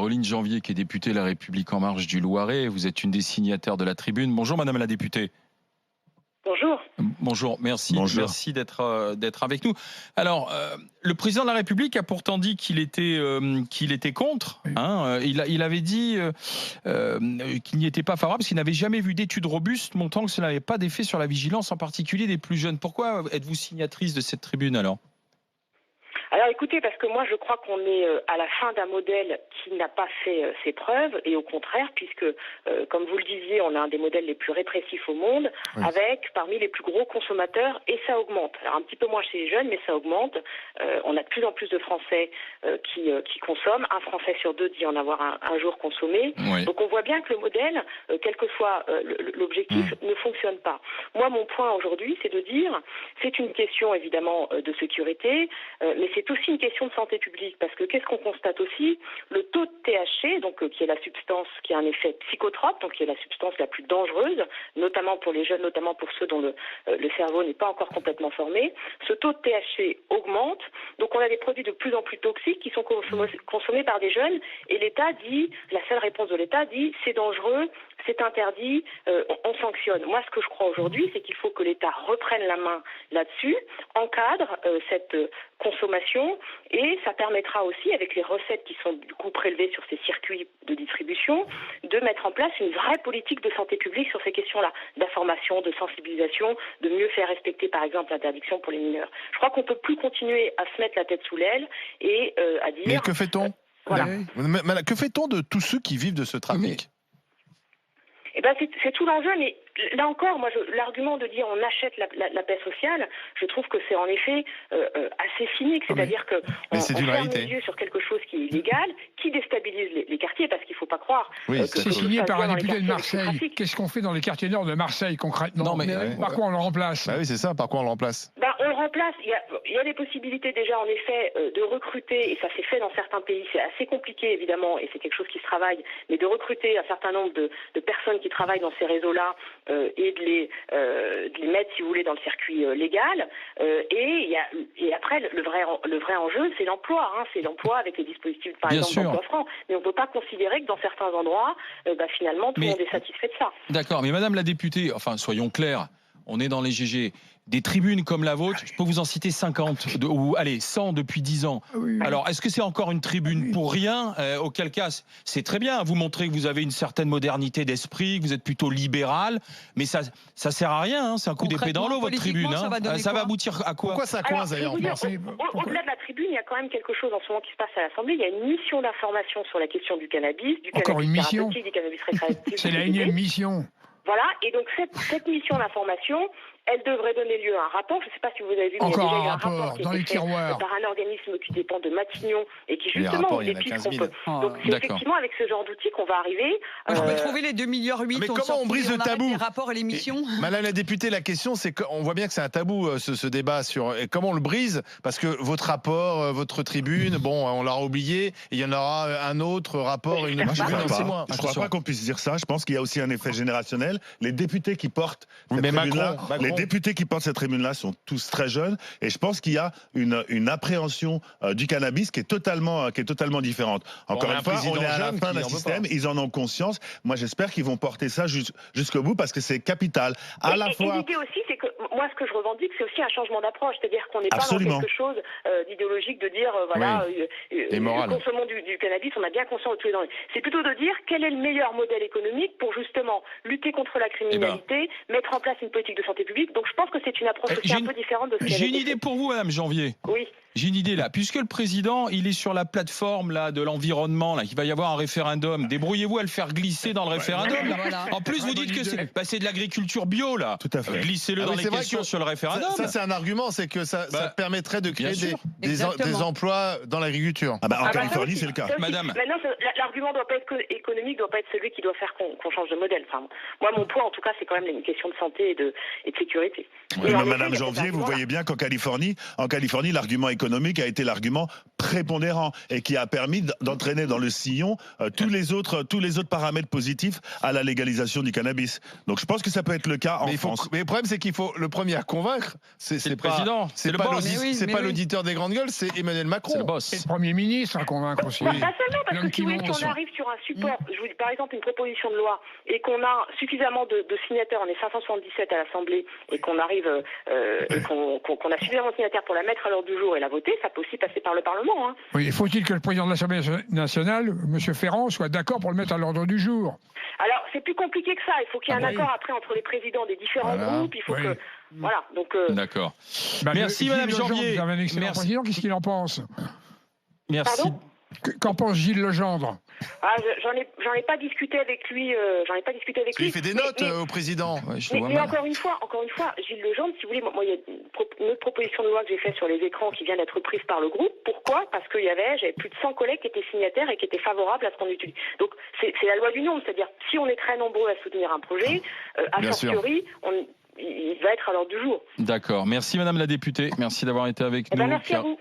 Caroline Janvier, qui est députée La République En Marche du Loiret. Vous êtes une des signataires de la tribune. Bonjour Madame la députée. Bonjour. Bonjour, merci, Bonjour. merci d'être avec nous. Alors, le président de la République a pourtant dit qu'il était contre. Hein, il avait dit qu'il n'y était pas favorable, parce qu'il n'avait jamais vu d'études robustes montrant que cela n'avait pas d'effet sur la vigilance, en particulier des plus jeunes. Pourquoi êtes-vous signatrice de cette tribune alors ? Alors écoutez, parce que moi je crois qu'on est à la fin d'un modèle qui n'a pas fait ses preuves, et au contraire, puisque comme vous le disiez, on a un des modèles les plus répressifs au monde, avec parmi les plus gros consommateurs, et ça augmente. Alors un petit peu moins chez les jeunes, mais ça augmente. On a de plus en plus de Français qui consomment. Un Français sur deux dit en avoir un jour consommé. Oui. Donc on voit bien que le modèle, quel que soit l'objectif, ne fonctionne pas. Moi mon point aujourd'hui, c'est de dire, c'est une question évidemment de sécurité, mais c'est aussi une question de santé publique, parce que qu'est-ce qu'on constate aussi ? Le taux de THC, donc qui est la substance qui a un effet psychotrope, donc qui est la substance la plus dangereuse, notamment pour les jeunes, notamment pour ceux dont le cerveau n'est pas encore complètement formé. Ce taux de THC augmente, donc on a des produits de plus en plus toxiques qui sont consommés par des jeunes, et l'État dit, la seule réponse de l'État dit, c'est dangereux, c'est interdit, on sanctionne. Moi, ce que je crois aujourd'hui, c'est qu'il faut que l'État reprenne la main là-dessus, encadre cette consommation, et ça permettra aussi, avec les recettes qui sont du coup prélevées sur ces circuits de distribution, de mettre en place une vraie politique de santé publique sur ces questions-là, d'information, de sensibilisation, de mieux faire respecter par exemple l'interdiction pour les mineurs. Je crois qu'on ne peut plus continuer à se mettre la tête sous l'aile et à dire... Mais que fait-on voilà. Que fait-on de tous ceux qui vivent de ce trafic ? Eh ben c'est tout l'enjeu, mais là encore, moi, l'argument de dire on achète la paix sociale, je trouve que c'est en effet assez cynique, c'est-à-dire que on ferme les yeux sur quelque chose qui est illégal, qui déstabilise les quartiers, parce qu'il ne faut pas croire. C'est signé par un député de Marseille. Qu'est-ce qu'on fait dans les quartiers nord de Marseille concrètement ? Par quoi on le remplace ? Oui, c'est ça. Par quoi on le remplace ? On le remplace. Il y a des possibilités déjà, en effet, de recruter, et ça s'est fait dans certains pays. C'est assez compliqué, évidemment, et c'est quelque chose qui se travaille, mais de recruter un certain nombre de personnes qui travaillent dans ces réseaux-là et de les mettre, si vous voulez, dans le circuit légal. Et après, le vrai enjeu, c'est l'emploi. C'est l'emploi avec les dispositifs, par exemple, d'emploi franc. Mais on ne peut pas considérer que dans certains endroits, finalement, tout le monde est satisfait de ça. D'accord, mais Madame la députée, enfin, soyons clairs, on est dans les GG. Des tribunes comme la vôtre, je peux vous en citer 50, ou allez, 100 depuis 10 ans. Oui. Alors, est-ce que c'est encore une tribune pour rien ? Auquel cas, c'est très bien, vous montrez que vous avez une certaine modernité d'esprit, que vous êtes plutôt libéral, mais ça sert à rien, c'est un coup d'épée dans l'eau, votre tribune. Ça va aboutir à quoi ? Pourquoi ça coince d'ailleurs ? Au-delà de la tribune, il y a quand même quelque chose en ce moment qui se passe à l'Assemblée. Il y a une mission d'information sur la question du cannabis, du cannabis thérapeutique, du cannabis récréatif. C'est la énième mission. Voilà, et donc cette mission d'information, elle devrait donner lieu à un rapport. Je ne sais pas si vous avez vu, mais il y a déjà eu un rapport qui a été fait par un organisme qui dépend de Matignon et qui justement explique qu'on peut. Donc c'est effectivement avec ce genre d'outils qu'on va arriver. Je peux trouver les 2,8 milliards. Mais comment on brise le tabou ? Les rapports et les missions. Madame la députée, la question c'est qu'on voit bien que c'est un tabou ce débat sur comment on le brise, parce que votre rapport, votre tribune, bon, on l'aura oublié. Il y en aura un autre rapport, une tribune dans 6 mois. Je ne crois pas qu'on puisse dire ça. Je pense qu'il y a aussi un effet générationnel. Les députés qui portent cette tribune-là, les députés qui portent cette tribune-là sont tous très jeunes, et je pense qu'il y a une appréhension du cannabis qui est totalement différente. Encore une fois, on est à la fin d'un système, ils en ont conscience. Moi, j'espère qu'ils vont porter ça jusqu'au bout, parce que c'est capital. L'idée aussi, c'est que moi, ce que je revendique, c'est aussi un changement d'approche, c'est-à-dire qu'on n'est pas dans quelque chose d'idéologique de dire consommons du cannabis, on a bien conscience de tous les dangers. C'est plutôt de dire quel est le meilleur modèle économique pour justement lutter contre la criminalité, mettre en place une politique de santé publique. Donc je pense que c'est une approche aussi un peu différente de ce J'ai une idée pour vous, Madame Janvier. Oui. J'ai une idée là. Puisque le président, il est sur la plateforme là de l'environnement, là, qu'il va y avoir un référendum. Débrouillez-vous à le faire glisser dans le référendum. Là. En plus, vous dites que c'est de l'agriculture bio là. Tout à fait. Glissez-le dans les questions sur le référendum. Ça c'est un argument, c'est que ça permettrait de créer des emplois dans l'agriculture. En Californie, c'est le cas. Madame. Maintenant, l'argument doit pas être économique, doit pas être celui qui doit faire qu'on change de modèle. Enfin, moi, mon point, en tout cas, c'est quand même une question de santé et de sécurité. Oui, mais Madame Janvier, vous voyez bien qu'en Californie, l'argument économique économique a été l'argument prépondérant et qui a permis d'entraîner dans le sillon tous les autres paramètres positifs à la légalisation du cannabis. Donc je pense que ça peut être le cas en France. Mais le problème, c'est qu'il faut le premier à convaincre, c'est le président, c'est pas l'auditeur des grandes gueules, c'est Emmanuel Macron. C'est le boss. Et le Premier ministre à convaincre aussi. Pas seulement, parce que si on arrive sur un support, je vous dis par exemple une proposition de loi, et qu'on a suffisamment de signataires, on est 577 à l'Assemblée, et qu'on arrive, et qu'on a suffisamment de signataires pour la mettre à l'ordre du jour et la voter, ça peut aussi passer par le Parlement. Hein. Oui, faut-il que le président de l'Assemblée nationale, M. Ferrand, soit d'accord pour le mettre à l'ordre du jour? Alors, c'est plus compliqué que ça. Il faut qu'il y ait un accord après entre les présidents des différents groupes. Il faut que... Voilà, donc... D'accord. Merci, Madame Janvier. Vous avez un excellent président. Qu'est-ce qu'il en pense? Merci. Pardon? Qu'en pense Gilles Legendre? J'en ai pas discuté avec lui. Il fait des notes au président. Mais encore une fois, Gilles Legendre, si vous voulez, moi, il y a une autre proposition de loi que j'ai faite sur les écrans qui vient d'être prise par le groupe. Pourquoi? Parce que j'avais plus de 100 collègues qui étaient signataires et qui étaient favorables à ce qu'on utilise. Donc, c'est la loi du nombre. C'est-à-dire, si on est très nombreux à soutenir un projet, a fortiori, il va être à l'ordre du jour. D'accord. Merci Madame la députée. Merci d'avoir été avec nous. Merci à vous.